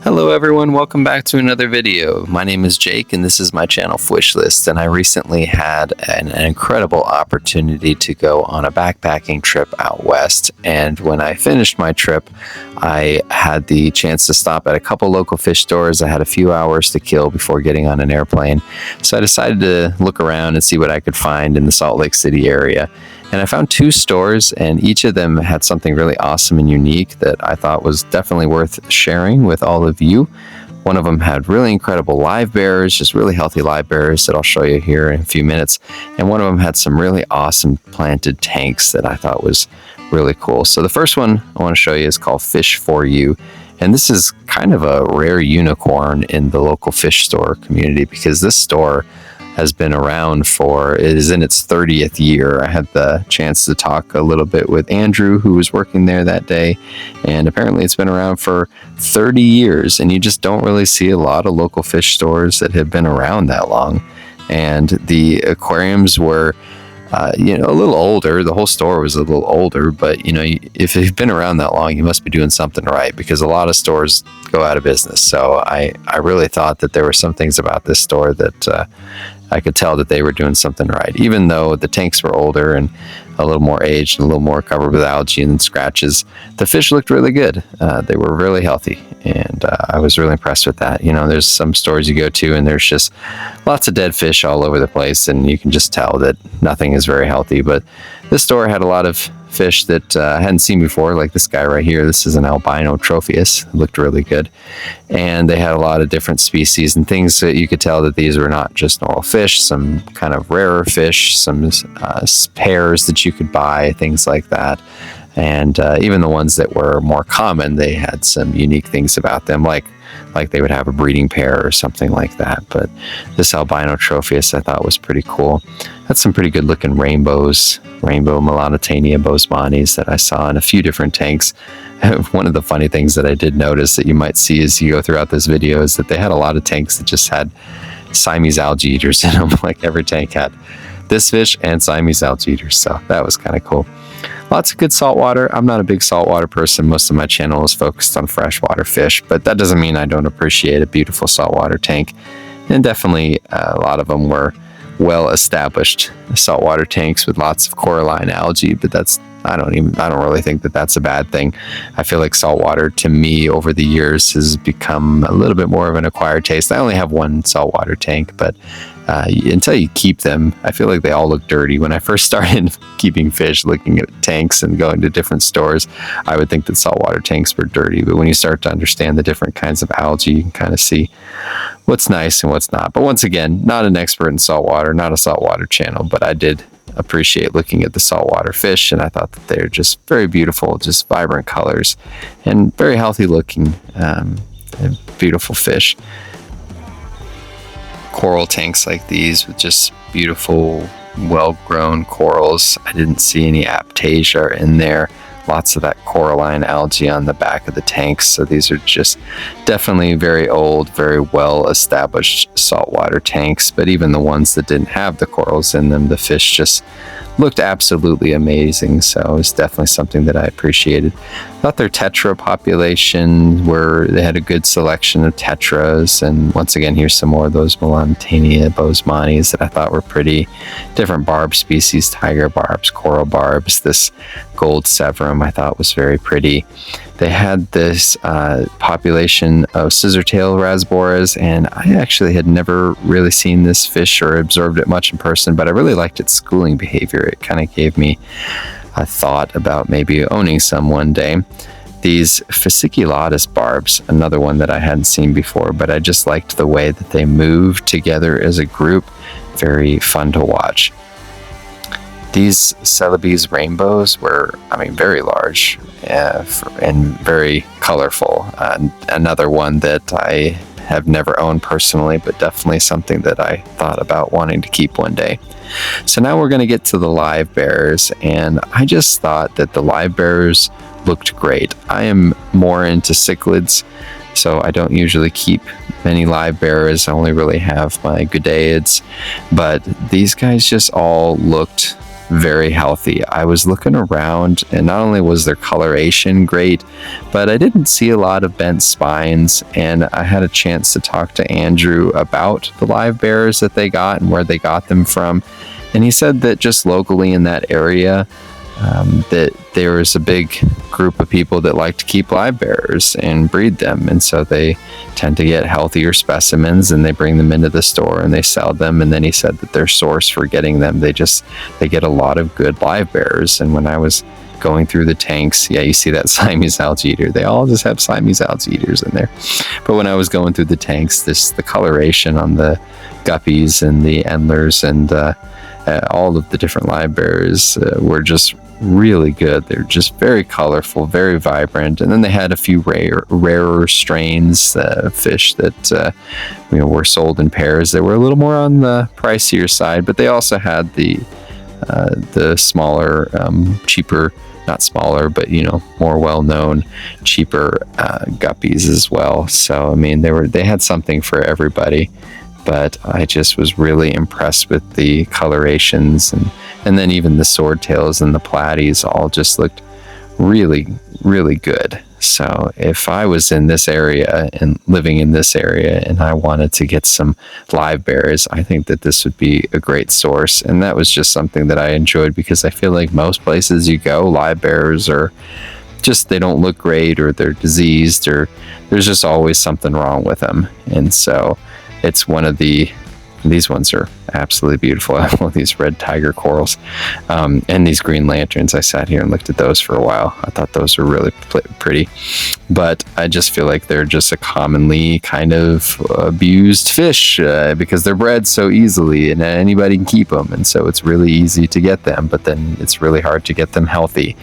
Hello everyone, welcome back to another video. My name is Jake and this is my channel Wishlist, and I recently had an incredible opportunity to go on a backpacking trip out west, and when I finished my trip I had the chance to stop at a couple local fish stores. I had a few hours to kill before getting on an airplane, so I decided to look around and see what I could find in the Salt Lake City area. And I found two stores, and each of them had something really awesome and unique that I thought was definitely worth sharing with all of you. One of them had really incredible Livebearers, just really healthy Livebearers that I'll show you here in a few minutes. And one of them had some really awesome planted tanks that I thought was really cool. So the first one I want to show you is called Fish For You. And this is kind of a rare unicorn in the local fish store community, because this store has been around it is in its 30th year. I had the chance to talk a little bit with Andrew, who was working there that day, and apparently it's been around for 30 years, and you just don't really see a lot of local fish stores that have been around that long. And the aquariums were a little older. The whole store was a little older, but if you've been around that long, you must be doing something right, because a lot of stores go out of business. So I really thought that there were some things about this store that I could tell that they were doing something right, even though the tanks were older and a little more aged and a little more covered with algae and scratches. The fish looked really good. They were really healthy, and I was really impressed with that. There's some stores you go to and there's just lots of dead fish all over the place, and you can just tell that nothing is very healthy. But this store had a lot of fish that I hadn't seen before, like this guy right here. This is an albino tropheus. It looked really good. And they had a lot of different species and things that you could tell that these were not just normal fish, some kind of rarer fish, some pairs that you could buy, things like that. And even the ones that were more common, they had some unique things about them, like they would have a breeding pair or something like that. But this albino tropheus I thought was pretty cool. Had some pretty good looking rainbows, rainbow Melanotania bosemani that I saw in a few different tanks. One of the funny things that I did notice that you might see as you go throughout this video is that they had a lot of tanks that just had Siamese algae eaters in them. Like every tank had this fish and Siamese algae eaters, so that was kind of cool. Lots of good saltwater. I'm not a big saltwater person. Most of my channel is focused on freshwater fish, but that doesn't mean I don't appreciate a beautiful saltwater tank. And definitely a lot of them were well-established saltwater tanks with lots of coralline algae, but I don't really think that that's a bad thing. I feel like saltwater, to me, over the years has become a little bit more of an acquired taste. I only have one saltwater tank, but until you keep them, I feel like they all look dirty. When I first started keeping fish, looking at tanks and going to different stores, I would think that saltwater tanks were dirty. But when you start to understand the different kinds of algae, you can kind of see what's nice and what's not. But once again, not an expert in saltwater, not a saltwater channel, but I did appreciate looking at the saltwater fish, and I thought that they're just very beautiful, just vibrant colors and very healthy looking, beautiful fish. Coral tanks like these with just beautiful, well-grown corals. I didn't see any aptasia in there. Lots of that coralline algae on the back of the tanks. So these are just definitely very old, very well-established saltwater tanks. But even the ones that didn't have the corals in them, the fish just looked absolutely amazing. So it was definitely something that I appreciated. I thought their tetra population they had a good selection of tetras. And once again, here's some more of those Melanotania bosemani that I thought were pretty. Different barb species, tiger barbs, coral barbs. This gold severum I thought was very pretty. They had this population of scissortail Rasboras, and I actually had never really seen this fish or observed it much in person, but I really liked its schooling behavior. It kind of gave me a thought about maybe owning some one day. These fasciculatus barbs, another one that I hadn't seen before, but I just liked the way that they moved together as a group. Very fun to watch. These Celebes rainbows were, very large and very colorful. Another one that I have never owned personally, but definitely something that I thought about wanting to keep one day. So now we're going to get to the Livebearers, and I just thought that the Livebearers looked great. I am more into cichlids, so I don't usually keep many Livebearers. I only really have my Goodeids, but these guys just all looked very healthy. I was looking around, and not only was their coloration great, but I didn't see a lot of bent spines, and I had a chance to talk to Andrew about the Livebearers that they got and where they got them from. And he said that just locally in that area, that there was a big group of people that like to keep Livebearers and breed them, and so they tend to get healthier specimens and they bring them into the store and they sell them. And then he said that their source for getting them, they get a lot of good Livebearers. And when I was going through the tanks, yeah, you see that Siamese algae eater, they all just have Siamese algae eaters in there. But when I was going through the tanks, the coloration on the guppies and the endlers and all of the different Livebearers were just really good. They're just very colorful, very vibrant. And then they had a few rarer strains, fish that were sold in pairs that were a little more on the pricier side, but they also had the smaller, cheaper, not smaller, but more well-known, cheaper guppies as well. So I mean, they had something for everybody. But I just was really impressed with the colorations, and then even the swordtails and the platies all just looked really, really good. So if I was in this area and living in this area and I wanted to get some Livebearers, I think that this would be a great source. And that was just something that I enjoyed, because I feel like most places you go, Livebearers are just, they don't look great, or they're diseased, or there's just always something wrong with them. And so it's one of these ones are absolutely beautiful. I love these red tiger corals, and these green lanterns. I sat here and looked at those for a while. I thought those were really pretty, but I just feel like they're just a commonly kind of abused fish, because they're bred so easily and anybody can keep them. And so it's really easy to get them, but then it's really hard to get them healthy.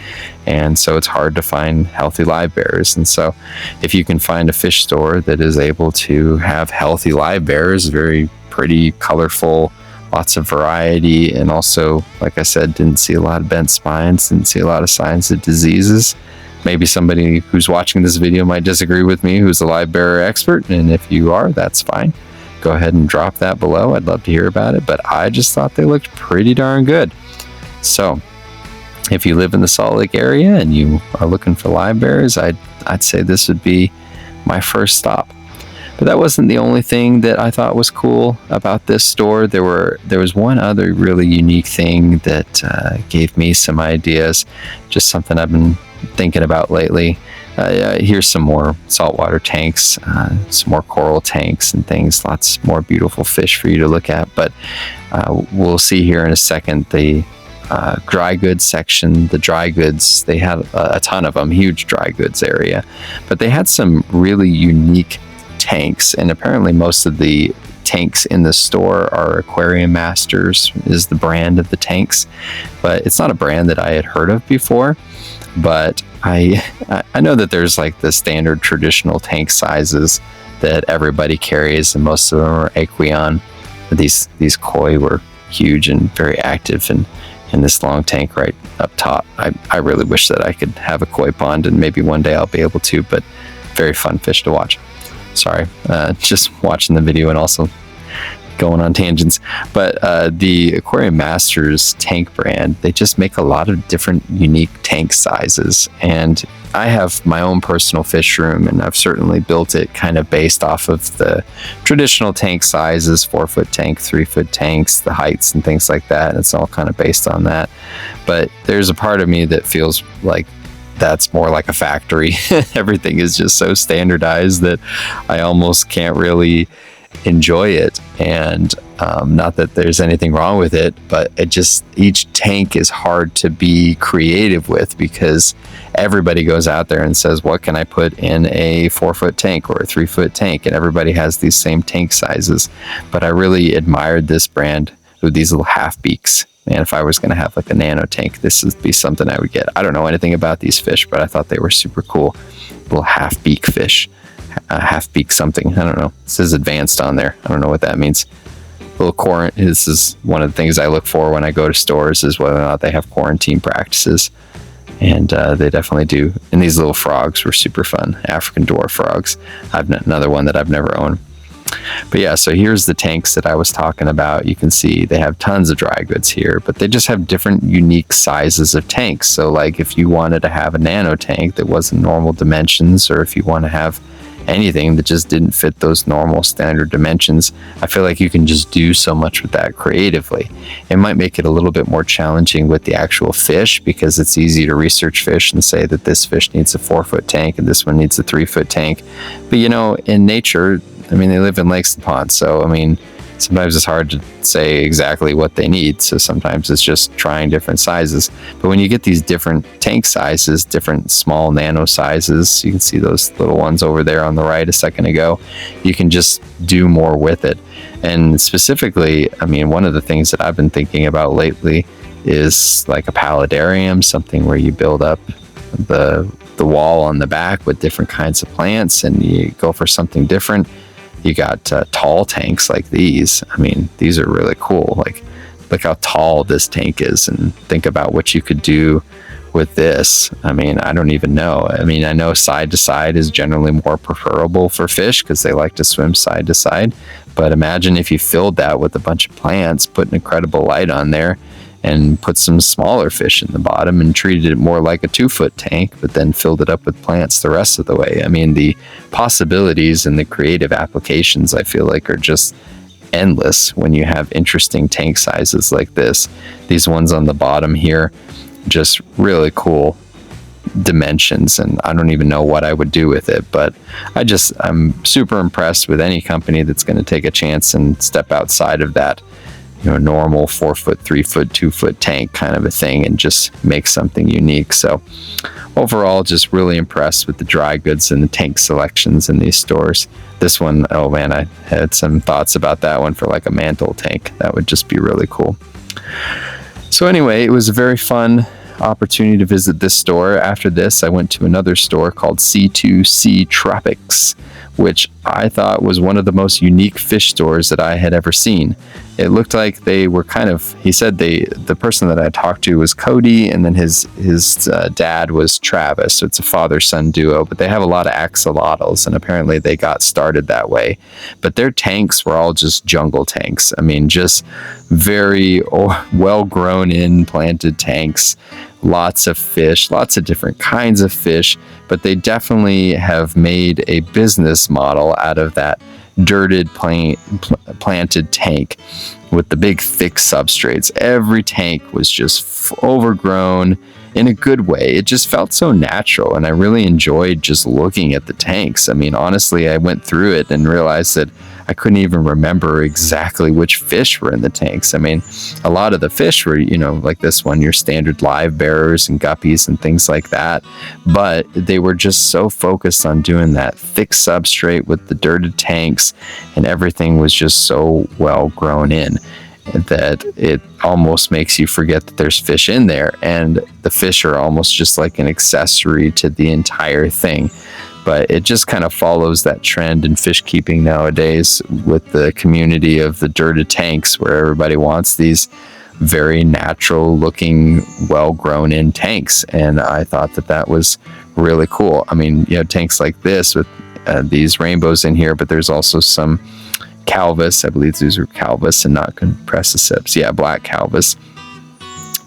And so it's hard to find healthy Livebearers. And so if you can find a fish store that is able to have healthy Livebearers, very pretty, colorful, lots of variety, and also, like I said, didn't see a lot of bent spines, didn't see a lot of signs of diseases. Maybe somebody who's watching this video might disagree with me, who's a Livebearer expert, and if you are, that's fine. Go ahead and drop that below. I'd love to hear about it, but I just thought they looked pretty darn good. So if you live in the Salt Lake area and you are looking for Livebearers, I'd say this would be my first stop. But that wasn't the only thing that I thought was cool about this store. There was one other really unique thing that gave me some ideas, just something I've been thinking about lately. Here's some more saltwater tanks, some more coral tanks and things, lots more beautiful fish for you to look at. But we'll see here in a second the dry goods section. The dry goods, they had a ton of them, huge dry goods area, but they had some really unique tanks, and apparently most of the tanks in the store are Aquarium Masters is the brand of the tanks, but it's not a brand that I had heard of before. But I know that there's like the standard traditional tank sizes that everybody carries, and most of them are Aquarium. These koi were huge and very active, and in this long tank right up top, I really wish that I could have a koi pond, and maybe one day I'll be able to, but very fun fish to watch. Sorry, just watching the video and also going on tangents. But the Aquarium Masters tank brand, they just make a lot of different unique tank sizes. And I have my own personal fish room, and I've certainly built it kind of based off of the traditional tank sizes, 4-foot tank, 3-foot tanks, the heights and things like that. It's all kind of based on that. But there's a part of me that feels like that's more like a factory. Everything is just so standardized that I almost can't really enjoy it. And not that there's anything wrong with it, but each tank is hard to be creative with, because everybody goes out there and says, what can I put in a 4-foot tank or a 3-foot tank? And everybody has these same tank sizes. But I really admired this brand with these little half beaks. And if I was going to have like a nano tank, this would be something I would get. I don't know anything about these fish, but I thought they were super cool. Little half beak fish, half beak something. I don't know. It says advanced on there. I don't know what that means. Little quarantine. This is one of the things I look for when I go to stores, is whether or not they have quarantine practices. And they definitely do. And these little frogs were super fun. African dwarf frogs. I've another one that I've never owned. But yeah, so here's the tanks that I was talking about. You can see they have tons of dry goods here, but they just have different unique sizes of tanks. So like if you wanted to have a nano tank that wasn't normal dimensions, or if you want to have anything that just didn't fit those normal standard dimensions, I feel like you can just do so much with that creatively. It might make it a little bit more challenging with the actual fish, because it's easy to research fish and say that this fish needs a 4-foot tank and this one needs a 3-foot tank. But you know, in nature, I mean, they live in lakes and ponds, so I mean, sometimes it's hard to say exactly what they need. So sometimes it's just trying different sizes. But when you get these different tank sizes, different small nano sizes, you can see those little ones over there on the right a second ago, you can just do more with it. And specifically, I mean, one of the things that I've been thinking about lately is like a paludarium, something where you build up the wall on the back with different kinds of plants, and you go for something different. You got tall tanks like these. I mean, these are really cool. Like, look how tall this tank is, and think about what you could do with this. I mean, I don't even know. I mean, I know side to side is generally more preferable for fish because they like to swim side to side. But imagine if you filled that with a bunch of plants, put an incredible light on there, and put some smaller fish in the bottom and treated it more like a 2-foot tank, but then filled it up with plants the rest of the way. I mean, the possibilities and the creative applications, I feel like, are just endless when you have interesting tank sizes like this. These ones on the bottom here, just really cool dimensions, and I don't even know what I would do with it, but I'm super impressed with any company that's going to take a chance and step outside of that, you know, normal 4-foot, 3-foot, 2-foot tank kind of a thing, and just make something unique. So overall, just really impressed with the dry goods and the tank selections in these stores. This one, oh man, I had some thoughts about that one for like a mantle tank. That would just be really cool. So anyway, it was a very fun opportunity to visit this store. After this, I went to another store called C2C Tropics, which I thought was one of the most unique fish stores that I had ever seen. It looked like they were he said the person that I talked to was Cody, and then his dad was Travis. So it's a father-son duo, but they have a lot of axolotls, and apparently they got started that way. But their tanks were all just jungle tanks. I mean, just very well-grown in planted tanks. Lots of fish, lots of different kinds of fish, but they definitely have made a business model out of that dirted planted tank with the big thick substrates. Every tank was just overgrown in a good way. It just felt so natural, and I really enjoyed just looking at the tanks. I mean, honestly, I went through it and realized that I couldn't even remember exactly which fish were in the tanks. I mean, a lot of the fish were, you know, like this one, your standard Livebearers and guppies and things like that. But they were just so focused on doing that thick substrate with the dirted tanks, and everything was just so well grown in that it almost makes you forget that there's fish in there. And the fish are almost just like an accessory to the entire thing. But it just kind of follows that trend in fish keeping nowadays with the community of the dirted tanks, where everybody wants these very natural looking, well grown in tanks. And I thought that was really cool. I mean, you have tanks like this with these rainbows in here, but there's also some calvus. I believe these are calvus and not compressiceps. Yeah, black calvus.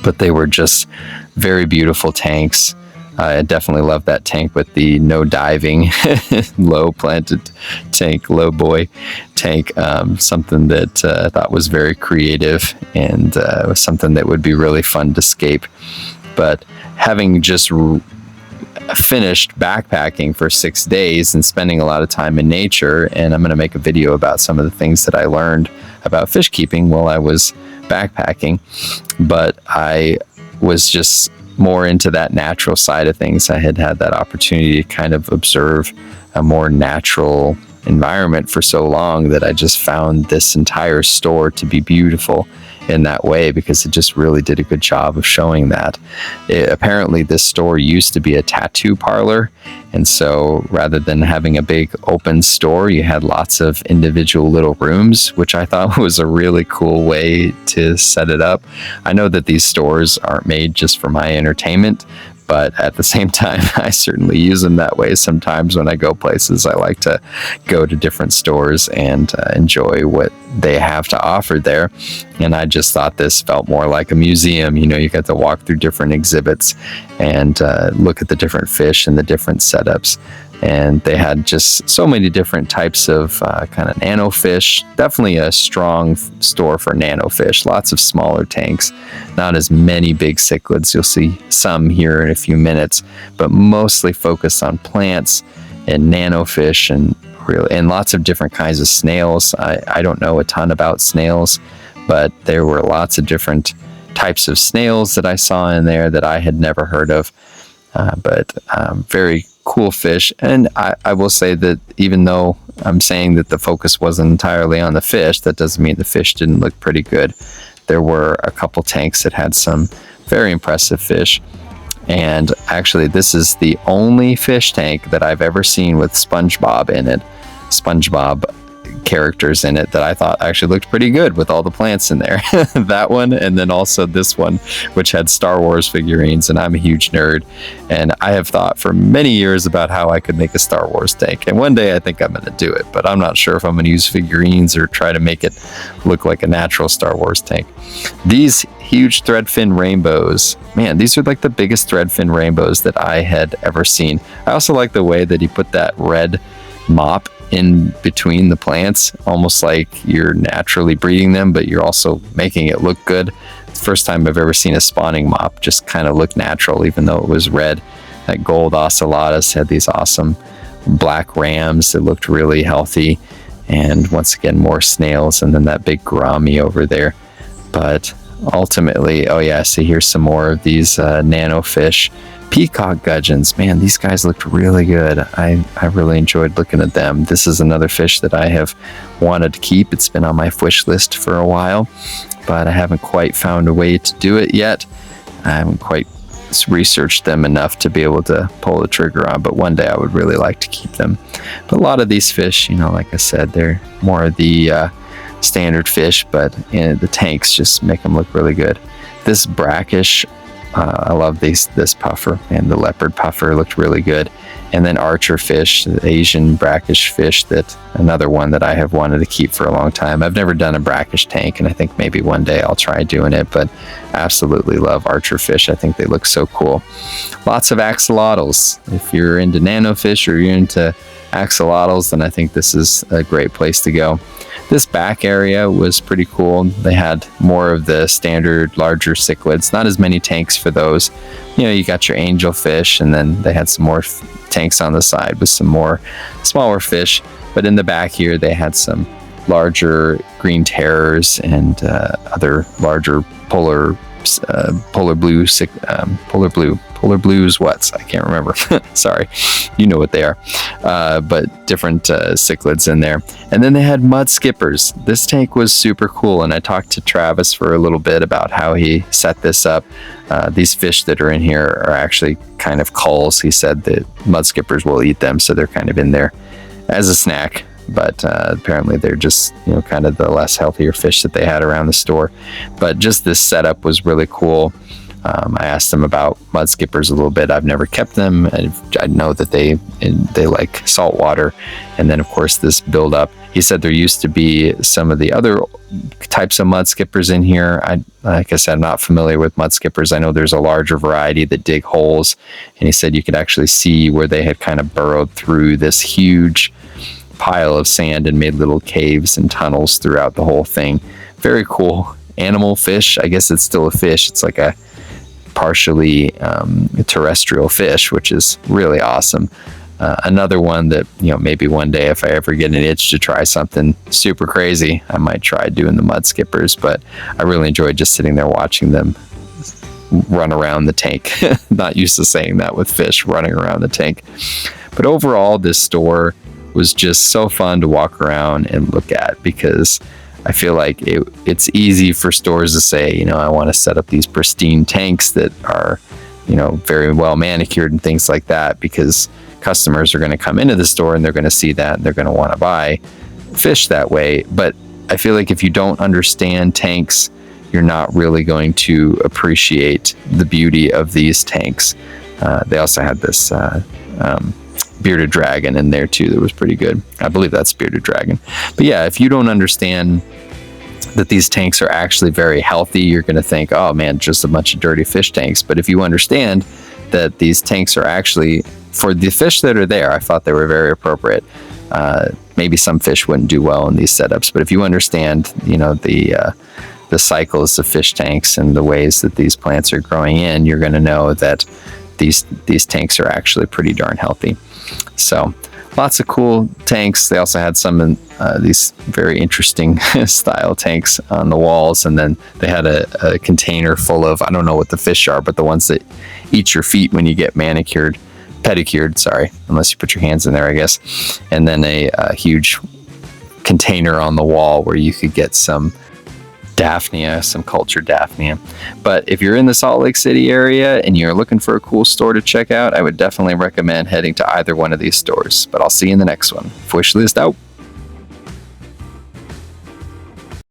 But they were just very beautiful tanks. I definitely love that tank with the no diving, low planted tank, low buoy tank. Something that I thought was very creative, and was something that would be really fun to scape. But having just finished backpacking for 6 days and spending a lot of time in nature, and I'm going to make a video about some of the things that I learned about fish keeping while I was backpacking, but I was just more into that natural side of things. I had that opportunity to kind of observe a more natural environment for so long that I just found this entire store to be beautiful in that way, because it just really did a good job of showing that. Apparently this store used to be a tattoo parlor, and so rather than having a big open store, you had lots of individual little rooms, which I thought was a really cool way to set it up. I know that these stores aren't made just for my entertainment, But at the same time, I certainly use them that way. Sometimes when I go places, I like to go to different stores and enjoy what they have to offer there. And I just thought this felt more like a museum. You get to walk through different exhibits and look at the different fish and the different setups. And they had just so many different types of kind of nano fish. Definitely a strong store for nano fish. Lots of smaller tanks. Not as many big cichlids. You'll see some here in a few minutes, but mostly focused on plants and nano fish and lots of different kinds of snails. I don't know a ton about snails, but there were lots of different types of snails that I saw in there that I had never heard of. But very cool fish. And I will say that even though I'm saying that the focus wasn't entirely on the fish, that doesn't mean the fish didn't look pretty good. There were a couple tanks that had some very impressive fish. And actually, this is the only fish tank that I've ever seen with SpongeBob in it. SpongeBob characters in it that I thought actually looked pretty good with all the plants in there. That one, and then also this one, which had Star Wars figurines, and I'm a huge nerd, and I have thought for many years about how I could make a Star Wars tank, and one day I think I'm going to do it, but I'm not sure if I'm going to use figurines or try to make it look like a natural Star Wars tank. These huge threadfin rainbows, man, these are like the biggest threadfin rainbows that I had ever seen. I also like the way that he put that red mop in between the plants, almost like you're naturally breeding them, but you're also making it look good. It's the first time I've ever seen a spawning mop just kind of look natural, even though it was red. That gold ocelotus had these awesome black rams that looked really healthy, and once again more snails, and then that big gourami over there. But ultimately, oh yeah, see here's some more of these nano fish. Peacock gudgeons, man, these guys looked really good. I really enjoyed looking at them. This is another fish that I have wanted to keep. It's been on my wish list for a while, but I haven't quite found a way to do it yet. I haven't quite researched them enough to be able to pull the trigger on, but one day I would really like to keep them. But a lot of these fish, like I said, they're more of the standard fish, but the tanks just make them look really good. This brackish, I love this puffer, and the leopard puffer looked really good. And then archer fish, the Asian brackish fish, that another one that I have wanted to keep for a long time. I've never done a brackish tank, and I think maybe one day I'll try doing it, but absolutely love archer fish. I think they look so cool. Lots of axolotls. If you're into nano fish or you're into axolotls, then I think this is a great place to go. This back area was pretty cool. They had more of the standard larger cichlids, not as many tanks for those. You got your angelfish, and then they had some more tanks on the side with some more smaller fish. But in the back here, they had some larger green terrors and other larger polar blues, I can't remember. Sorry, you know what they are. But different cichlids in there. And then they had mudskippers. This tank was super cool, and I talked to Travis for a little bit about how he set this up. These fish that are in here are actually kind of culls. He said that mudskippers will eat them, so they're kind of in there as a snack. But apparently they're just kind of the less healthier fish that they had around the store. But just this setup was really cool. I asked them about mudskippers a little bit. I've never kept them. I know that they like saltwater, and then of course this buildup. He said there used to be some of the other types of mudskippers in here. Like I said, I'm not familiar with mudskippers. I know there's a larger variety that dig holes, and he said you could actually see where they had kind of burrowed through this huge pile of sand and made little caves and tunnels throughout the whole thing. Very cool animal fish. I guess it's still a fish. It's like a partially terrestrial fish, which is really awesome. Another one that maybe one day if I ever get an itch to try something super crazy, I might try doing the mudskippers. But I really enjoyed just sitting there watching them run around the tank. Not used to saying that with fish running around the tank. But overall, this store was just so fun to walk around and look at, because I feel like it's easy for stores to say, I want to set up these pristine tanks that are, very well manicured and things like that, because customers are going to come into the store and they're going to see that and they're going to want to buy fish that way. But I feel like if you don't understand tanks, you're not really going to appreciate the beauty of these tanks. They also had this bearded dragon in there too that was pretty good. I believe that's bearded dragon. But yeah, if you don't understand that these tanks are actually very healthy, you're going to think, oh man, just a bunch of dirty fish tanks. But if you understand that these tanks are actually, for the fish that are there, I thought they were very appropriate. Maybe some fish wouldn't do well in these setups, but if you understand, you know, the cycles of fish tanks and the ways that these plants are growing in, you're going to know that these tanks are actually pretty darn healthy. So lots of cool tanks. They also had some in these very interesting style tanks on the walls, and then they had a container full of, I don't know what the fish are, but the ones that eat your feet when you get pedicured, sorry, unless you put your hands in there, I guess. And then a huge container on the wall where you could get some Daphnia, some cultured Daphnia. But if you're in the Salt Lake City area and you're looking for a cool store to check out, I would definitely recommend heading to either one of these stores. But I'll see you in the next one. Wishlist out.